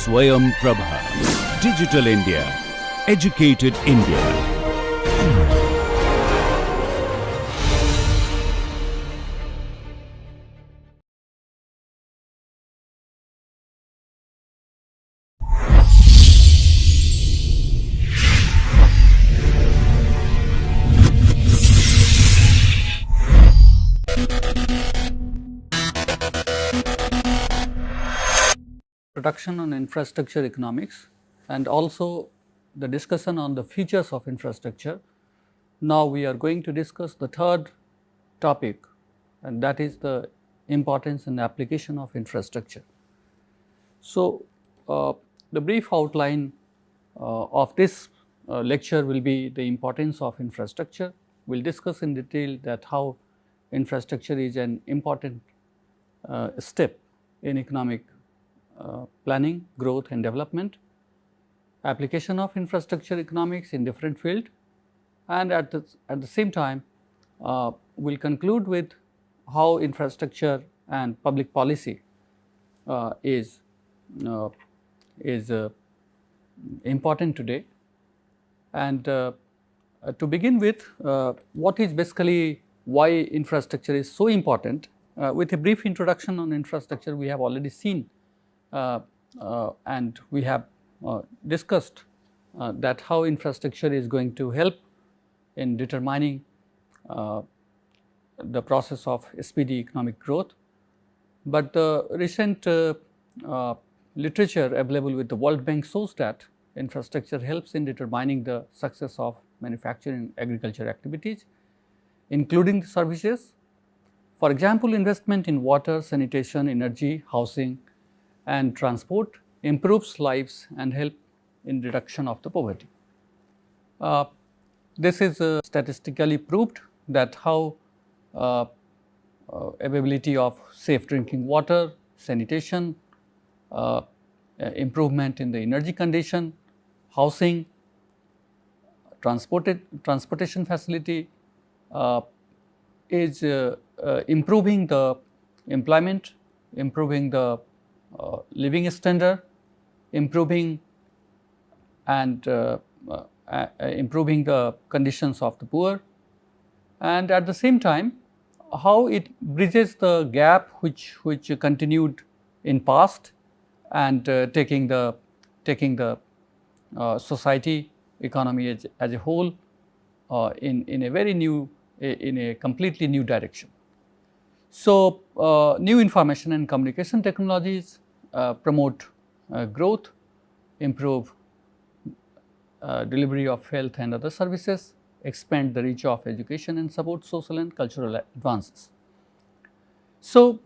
Swayam Prabha. Digital India. Educated India. Introduction on infrastructure economics and also the discussion on the features of infrastructure. Now we are going to discuss the third topic, and that is the importance and application of infrastructure. So, the brief outline of this lecture will be the importance of infrastructure. We will discuss in detail that how infrastructure is an important step in economic planning, growth and development, application of infrastructure economics in different field, and at the same time we will conclude with how infrastructure and public policy is important today. And to begin with, what is basically why infrastructure is so important. With a brief introduction on infrastructure, we have already seen and we have discussed that how infrastructure is going to help in determining the process of speedy economic growth. But the recent literature available with the World Bank shows that infrastructure helps in determining the success of manufacturing agriculture activities, including the services. For example, investment in water, sanitation, energy, housing and transport improves lives and help in reduction of the poverty. This is statistically proved that how availability of safe drinking water, sanitation, improvement in the energy condition, housing, transportation facility is improving the employment, improving the living standard, improving and improving the conditions of the poor, and at the same time how it bridges the gap which continued in past and taking the society economy as a whole in a very new, in a completely new direction. So, new information and communication technologies promote growth, improve delivery of health and other services, expand the reach of education and support social and cultural advances. So,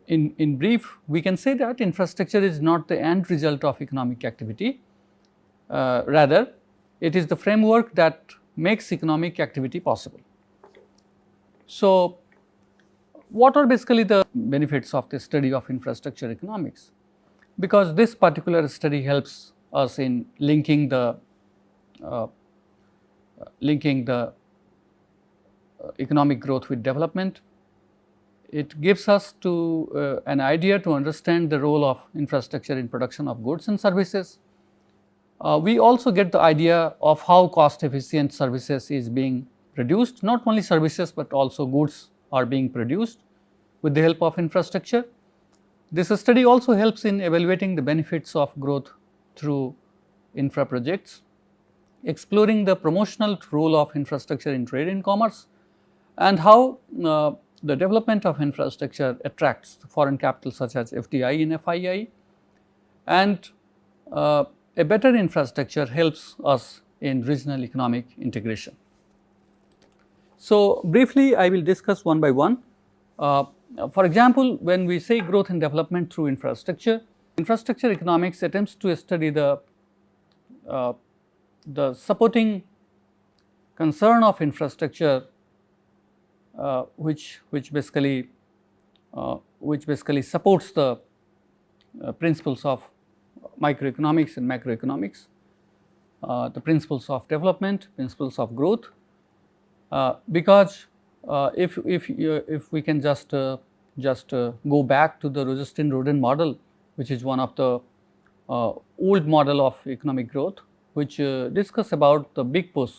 in brief, we can say that infrastructure is not the end result of economic activity, rather it is the framework that makes economic activity possible. So, what are basically the benefits of the study of infrastructure economics? Because this particular study helps us in linking the economic growth with development. It gives us to an idea to understand the role of infrastructure in production of goods and services. We also get the idea of how cost efficient services is being produced, not only services but also goods are being produced with the help of infrastructure. This study also helps in evaluating the benefits of growth through infra projects, exploring the promotional role of infrastructure in trade and commerce, and how the development of infrastructure attracts foreign capital such as FDI and FII, and a better infrastructure helps us in regional economic integration. So, briefly I will discuss one by one. For example, when we say growth and development through infrastructure, infrastructure economics attempts to study the supporting concern of infrastructure which basically supports the principles of microeconomics and macroeconomics, the principles of development, principles of growth, because if we can just just go back to the Rosenstein-Roden model, which is one of the old model of economic growth, which discuss about the big push,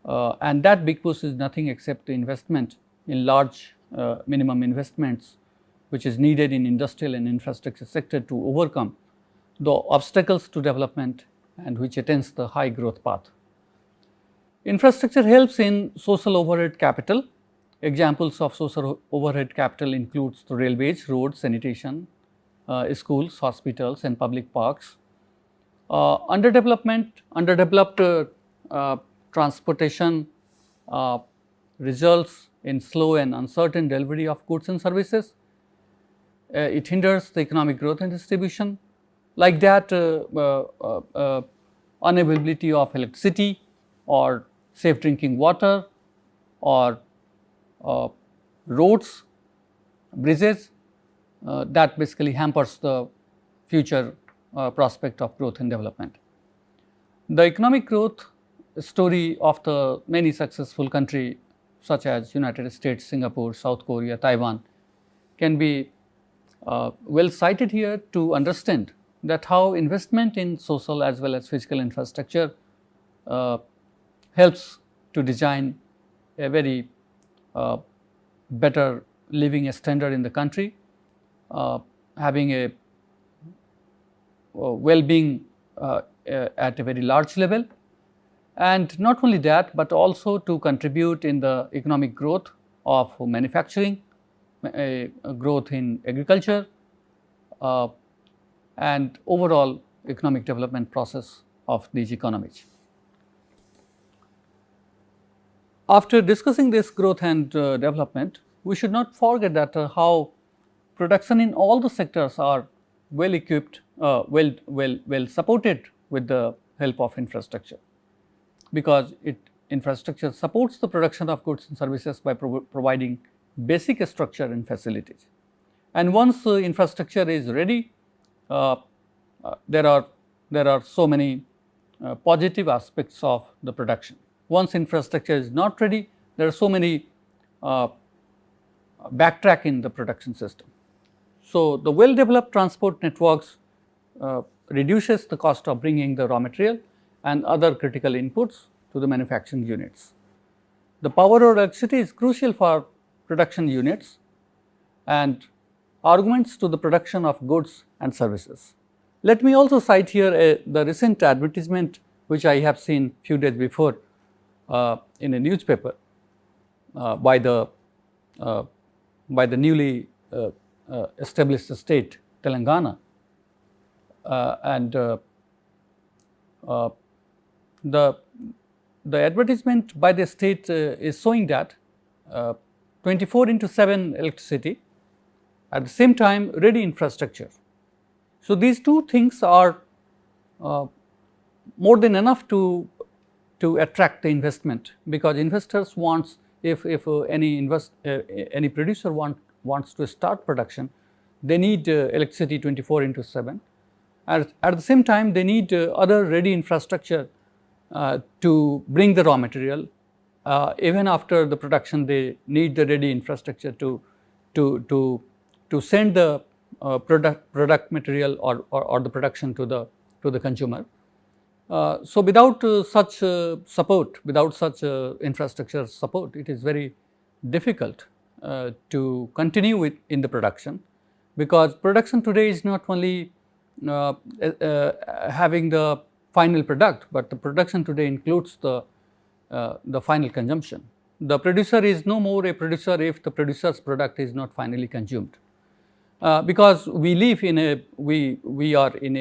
and that big push is nothing except the investment in large minimum investments, which is needed in industrial and infrastructure sector to overcome the obstacles to development and which attains the high growth path. Infrastructure helps in social overhead capital. Examples of social overhead capital includes the railways, roads, sanitation, schools, hospitals and public parks. Underdeveloped transportation results in slow and uncertain delivery of goods and services. It hinders the economic growth and distribution. Like that, unavailability of electricity or safe drinking water or roads, bridges, that basically hampers the future prospect of growth and development. The economic growth story of the many successful countries such as United States, Singapore, South Korea, Taiwan can be well cited here to understand that how investment in social as well as physical infrastructure helps to design a very better living standard in the country, having a well-being at a very large level, and not only that, but also to contribute in the economic growth of manufacturing, growth in agriculture, and overall economic development process of these economies. After discussing this growth and development, we should not forget that how production in all the sectors are well equipped, well supported with the help of infrastructure, because infrastructure supports the production of goods and services by providing basic structure and facilities. And once infrastructure is ready, there are so many positive aspects of the production. Once infrastructure is not ready, there are so many backtrack in the production system. So, the well developed transport networks reduces the cost of bringing the raw material and other critical inputs to the manufacturing units. The power or electricity is crucial for production units and arguments to the production of goods and services. Let me also cite here the recent advertisement which I have seen few days before in a newspaper by the newly established state Telangana, and the advertisement by the state is showing that 24/7 electricity, at the same time ready infrastructure. So, these two things are more than enough to attract the investment, because investors wants, if any producer wants to start production, they need electricity 24/7. At the same time, they need other ready infrastructure to bring the raw material. Even after the production, they need the ready infrastructure to send the product material or the production to the consumer. So, without such support, without such infrastructure support, it is very difficult to continue in the production, because production today is not only having the final product, but the production today includes the final consumption. The producer is no more a producer if the producer's product is not finally consumed, because we live we are in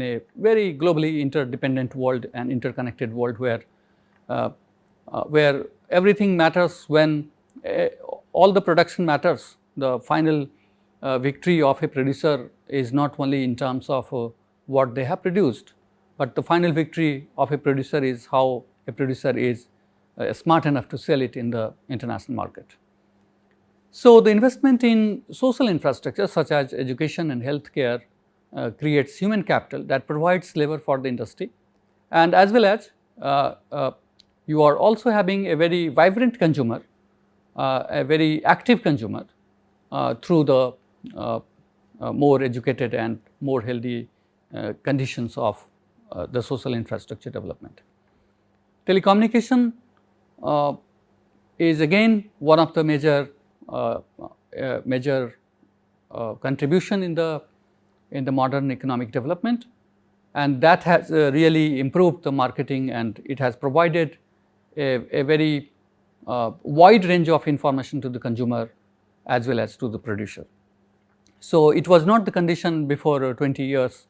a very globally interdependent world and interconnected world where everything matters. When all the production matters, the final victory of a producer is not only in terms of what they have produced, but the final victory of a producer is how a producer is smart enough to sell it in the international market. So, the investment in social infrastructure such as education and healthcare creates human capital that provides labor for the industry, and as well as you are also having a very vibrant consumer, a very active consumer, through the more educated and more healthy conditions of the social infrastructure development. Telecommunication is again one of the major contribution in the modern economic development, and that has really improved the marketing, and it has provided a very wide range of information to the consumer as well as to the producer. So, it was not the condition before 20 years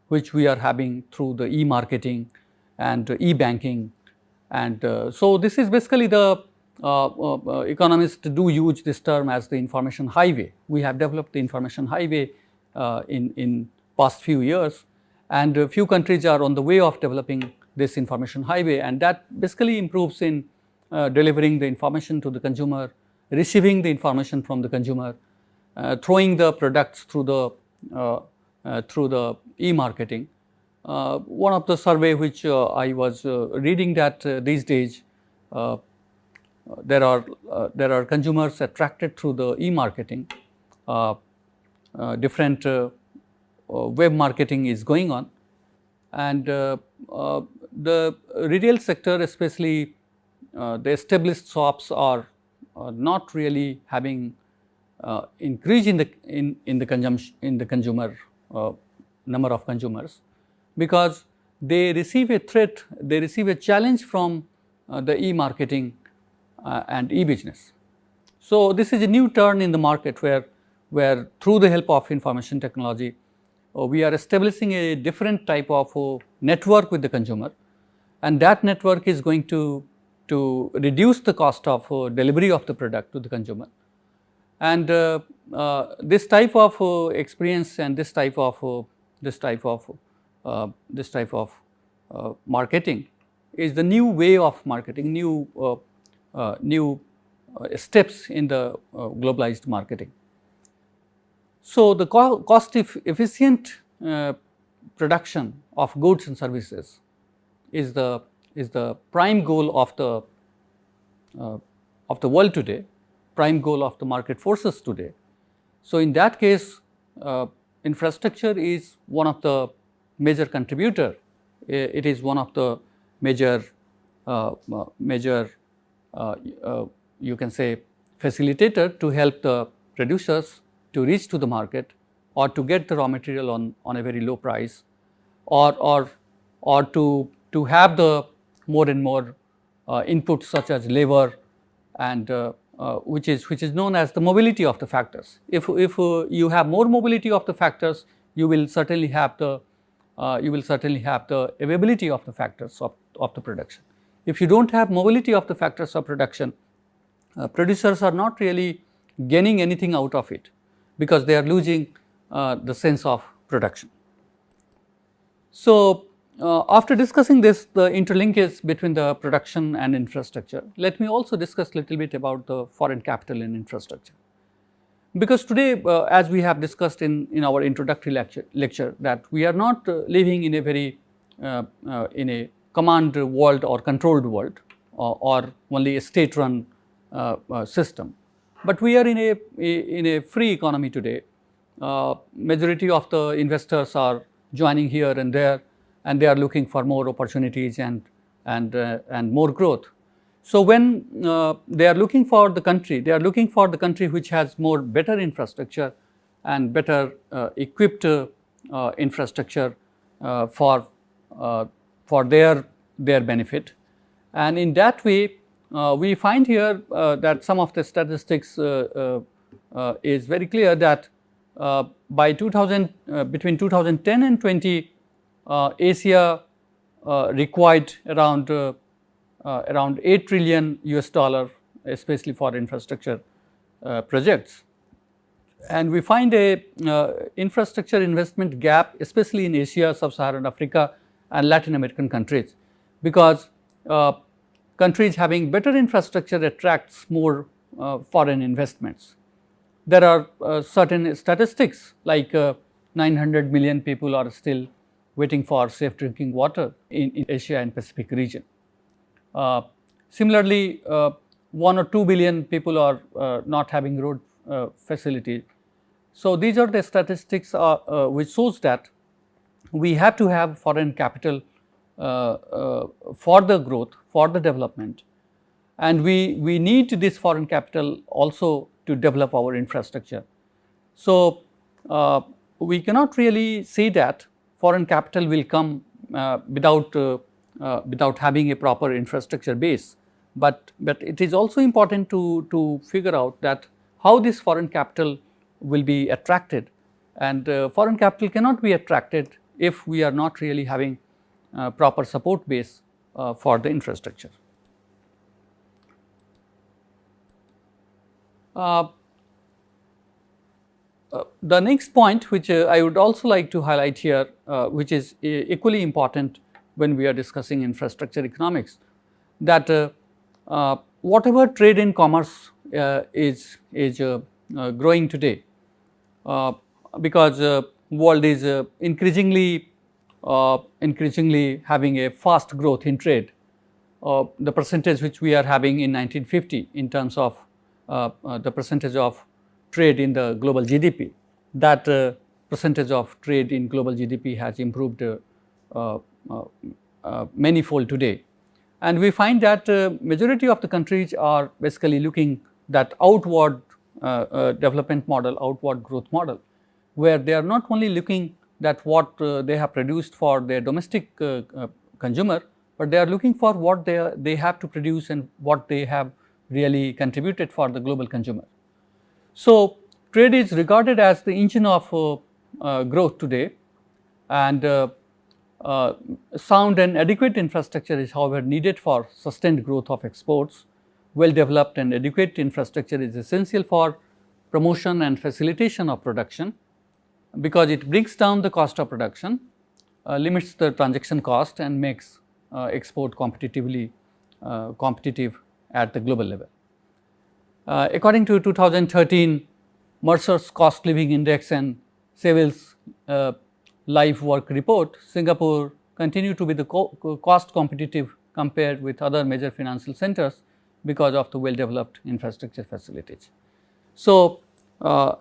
which we are having through the e-marketing and e-banking, and so this is basically the economists do use this term as the information highway. We have developed the information highway in past few years, and a few countries are on the way of developing this information highway, and that basically improves in delivering the information to the consumer, receiving the information from the consumer, throwing the products through the e-marketing. One of the survey which I was reading that these days there are consumers attracted through the e-marketing. Different web marketing is going on, and the retail sector, especially the established shops, are not really having increase in the consumption in the consumer number of consumers, because they receive a threat, they receive a challenge from the e-marketing and e-business. So, this is a new turn in the market where through the help of information technology we are establishing a different type of network with the consumer, and that network is going to reduce the cost of delivery of the product to the consumer. And this type of experience and this type of marketing is the new way of marketing, new steps in the globalized marketing. So, the cost efficient production of goods and services is the prime goal of the world today, prime goal of the market forces today. So, in that case infrastructure is one of the major contributor. It is one of the major you can say facilitator to help the producers to reach to the market, or to get the raw material on a very low price, or to have the more and more inputs such as labor, and which is known as the mobility of the factors. If you have more mobility of the factors, you will certainly have the availability of the factors of the production. If you do not have mobility of the factors of production, producers are not really gaining anything out of it, because they are losing the sense of production. So, after discussing this, the interlinkage between the production and infrastructure, let me also discuss a little bit about the foreign capital in infrastructure. Because today, as we have discussed in our introductory lecture, that we are not living in a very in a command world or controlled world, or only a state run system, but we are in a free economy today. Majority of the investors are joining here and there, and they are looking for more opportunities and more growth. So, when they are looking for the country, which has more better infrastructure and better equipped infrastructure for their benefit. And in that way, we find here that some of the statistics is very clear that by between 2010 and 20, Asia required around $8 trillion US, especially for infrastructure projects. And we find a infrastructure investment gap, especially in Asia, Sub-Saharan Africa and Latin American countries, because countries having better infrastructure attracts more foreign investments. There are certain statistics like 900 million people are still waiting for safe drinking water in Asia and Pacific region. Similarly, 1 or 2 billion people are not having facility. So, these are the statistics which shows that we have to have foreign capital for the growth, for the development, and we need this foreign capital also to develop our infrastructure. So, we cannot really say that foreign capital will come without having a proper infrastructure base, but it is also important to figure out that how this foreign capital will be attracted, and foreign capital cannot be attracted if we are not really having proper support base for the infrastructure. The next point which I would also like to highlight here, which is equally important when we are discussing infrastructure economics, that whatever trade and commerce is growing today, because world is increasingly having a fast growth in trade. The percentage which we are having in 1950 in terms of the percentage of trade in the global GDP, that percentage of trade in global GDP has improved manyfold today. And we find that majority of the countries are basically looking that outward development model, outward growth model, where they are not only looking that what they have produced for their domestic consumer, but they are looking for what they have to produce and what they have really contributed for the global consumer. So, trade is regarded as the engine of growth today, and sound and adequate infrastructure is however needed for sustained growth of exports. Well developed and adequate infrastructure is essential for promotion and facilitation of production, because it brings down the cost of production, limits the transaction cost, and makes export competitive at the global level. According to 2013 Mercer's Cost Living Index and Seville's Life Work Report, Singapore continued to be the cost competitive compared with other major financial centers because of the well developed infrastructure facilities. So,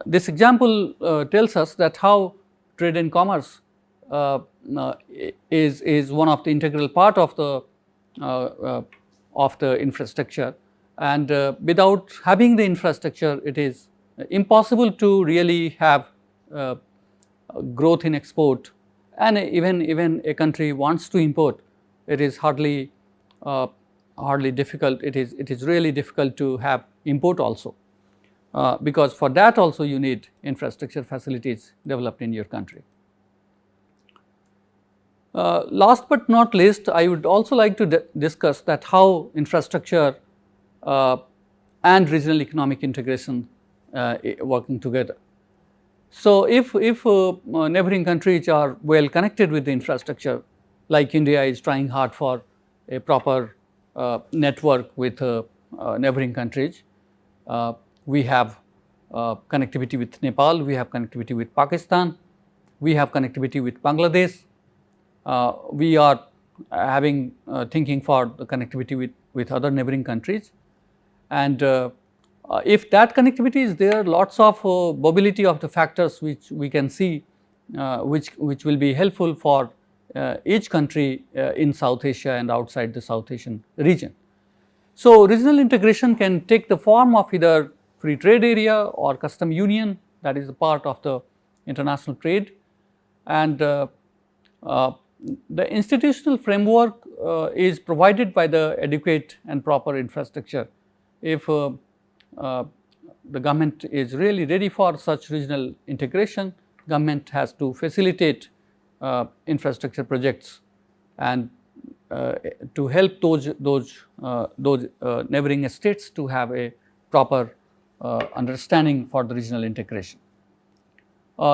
this example tells us that how trade and commerce is one of the integral part of the infrastructure, and without having the infrastructure, it is impossible to really have growth in export, and even a country wants to import, it is hardly difficult. It is really difficult to have import also, because for that also you need infrastructure facilities developed in your country. Last but not least, I would also like to discuss that how infrastructure and regional economic integration working together. So, if neighboring countries are well connected with the infrastructure, like India is trying hard for a proper network with neighboring countries, we have connectivity with Nepal, we have connectivity with Pakistan, we have connectivity with Bangladesh, we are having thinking for the connectivity with other neighboring countries, and if that connectivity is there, lots of mobility of the factors which we can see, which will be helpful for each country in South Asia and outside the South Asian region. So, regional integration can take the form of either free trade area or custom union, that is a part of the international trade, and the institutional framework is provided by the adequate and proper infrastructure. If the government is really ready for such regional integration, government has to facilitate infrastructure projects and to help those neighboring states to have a proper understanding for the regional integration.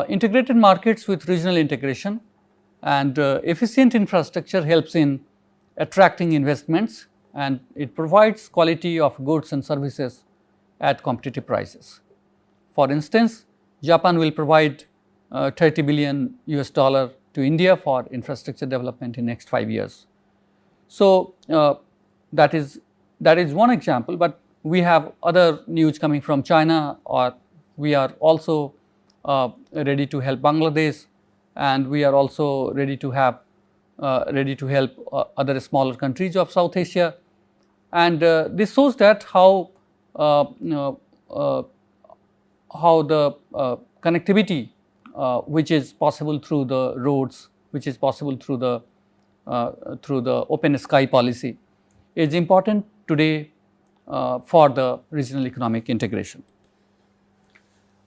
Integrated markets with regional integration and efficient infrastructure helps in attracting investments, and it provides quality of goods and services at competitive prices. For instance, Japan will provide $30 billion to India for infrastructure development in next 5 years. So, that is one example, but we have other news coming from China or we are also ready to help Bangladesh, and we are also ready to help other smaller countries of South Asia. And this shows that how the connectivity which is possible through the roads, which is possible through the open sky policy, is important today for the regional economic integration.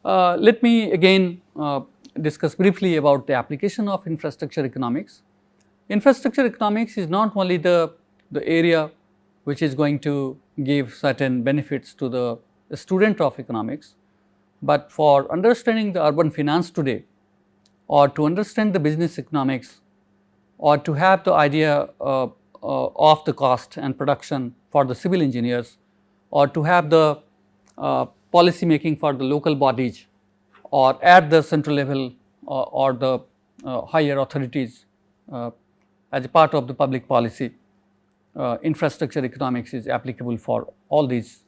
Let me again discuss briefly about the application of infrastructure economics. Infrastructure economics is not only the area which is going to give certain benefits to the student of economics, but for understanding the urban finance today, or to understand the business economics, or to have the idea of the cost and production for the civil engineers, or to have the policy making for the local bodies, or at the central level or the higher authorities as a part of the public policy. Infrastructure economics is applicable for all these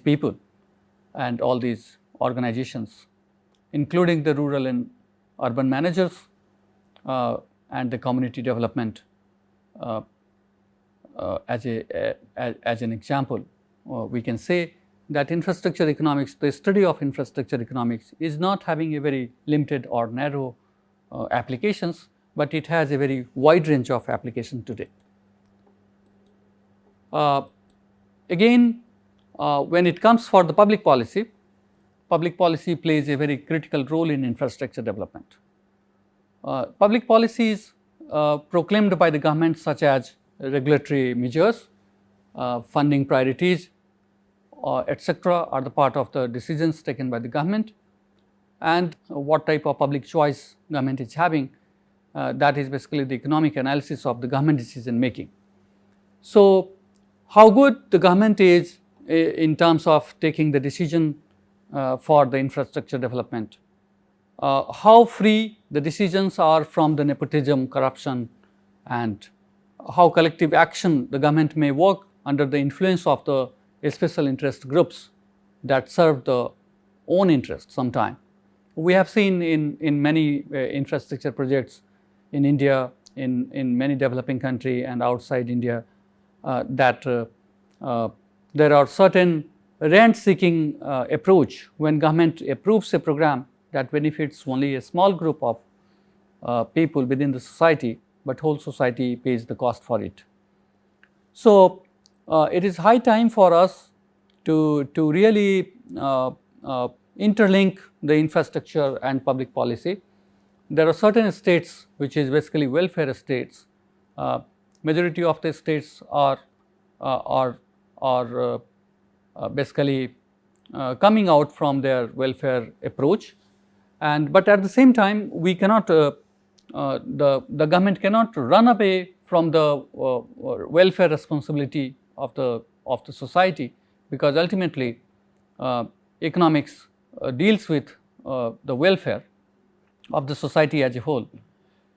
people and all these organizations, including the rural and urban managers and the community development. As an example, we can say that infrastructure economics, the study of infrastructure economics, is not having a very limited or narrow applications, but it has a very wide range of application today. Again, when it comes for the public policy plays a very critical role in infrastructure development. Public policies proclaimed by the government, such as regulatory measures, funding priorities, etc., are the part of the decisions taken by the government, and what type of public choice government is having, that is basically the economic analysis of the government decision making. So, how good the government is in terms of taking the decision for the infrastructure development, how free the decisions are from the nepotism, corruption, and how collective action the government may work under the influence of the special interest groups that serve the own interest sometime. We have seen in many infrastructure projects in India, in many developing countries and outside India, that there are certain rent seeking approach when government approves a program that benefits only a small group of people within the society, but whole society pays the cost for it. So, it is high time for us to really interlink the infrastructure and public policy. There are certain states which is basically welfare states. Majority of the states are basically coming out from their welfare approach, and but at the same time we cannot the government cannot run away from the welfare responsibility of the society, because ultimately economics deals with the welfare of the society as a whole.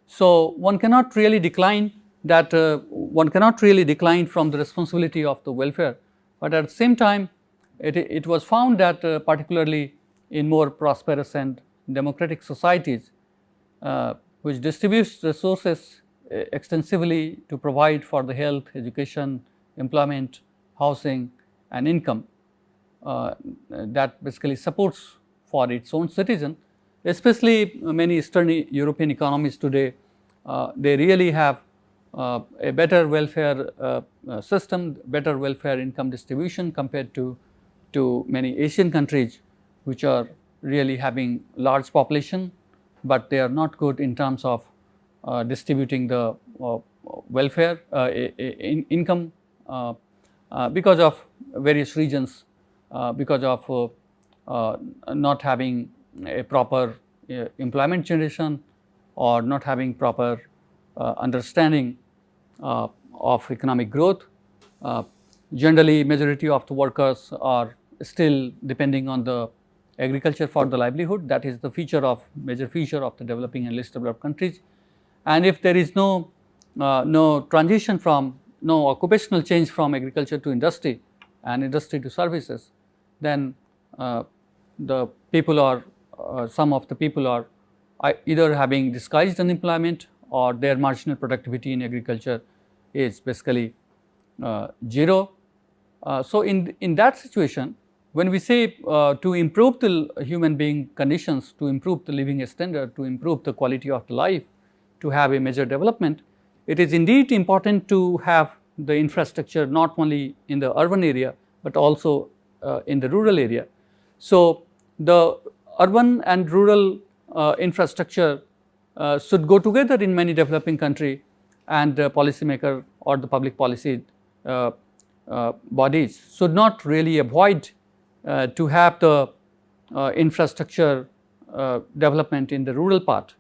So, one cannot really decline that one cannot really decline from the responsibility of the welfare, but at the same time it was found that particularly in more prosperous and democratic societies which distributes resources extensively to provide for the health, education, employment, housing and income, that basically supports for its own citizen, especially many Eastern European economies today, they really have a better welfare system, better welfare income distribution compared to many Asian countries which are really having large population, but they are not good in terms of distributing the welfare income because of various reasons, because of not having a proper employment generation or not having proper understanding of economic growth. Generally, majority of the workers are still depending on the agriculture for the livelihood. That is the major feature of the developing and least developed countries. And if there is no transition from, no occupational change from agriculture to industry and industry to services, then the people are some of the people are either having disguised unemployment, or their marginal productivity in agriculture is basically 0. So, in that situation, when we say to improve the human being conditions, to improve the living standard, to improve the quality of life, to have a major development, it is indeed important to have the infrastructure not only in the urban area, but also in the rural area. So, the urban and rural infrastructure should go together in many developing country, and the policymaker or the public policy bodies should not really avoid to have the infrastructure development in the rural part,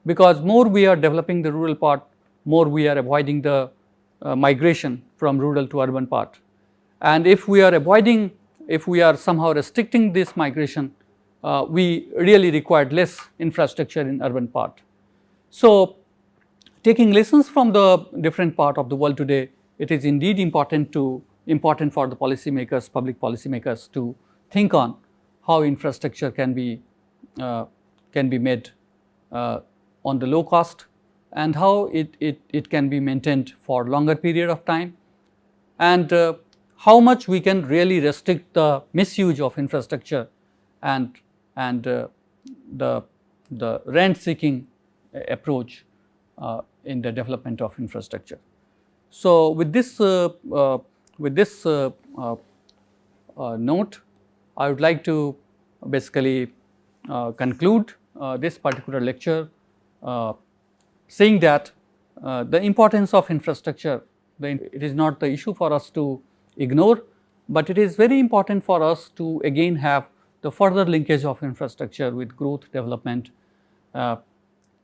because more we are developing the rural part, more we are avoiding the migration from rural to urban part. And if we are avoiding, if we are somehow restricting this migration, we really require less infrastructure in urban part. So, taking lessons from the different part of the world today, it is indeed important for the policymakers, public policymakers, to think on how infrastructure can be made on the low cost, and how it can be maintained for longer period of time, and how much we can really restrict the misuse of infrastructure and the rent seeking approach in the development of infrastructure. So, with this note, I would like to basically conclude this particular lecture, saying that the importance of infrastructure, it is not the issue for us to ignore, but it is very important for us to again have the further linkage of infrastructure with growth, development,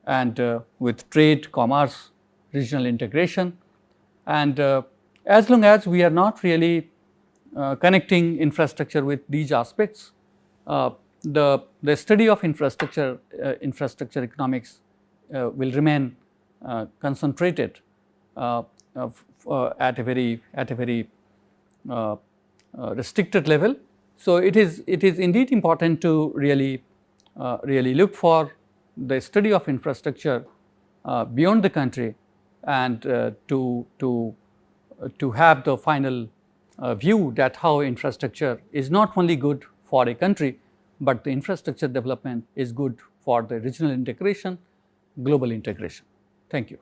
and with trade, commerce, regional integration. And as long as we are not really connecting infrastructure with these aspects, the study of infrastructure economics will remain concentrated at a very restricted level. So, it is indeed important to really look for the study of infrastructure beyond the country, and to have the final view that how infrastructure is not only good for a country, but the infrastructure development is good for the regional integration, global integration. Thank you.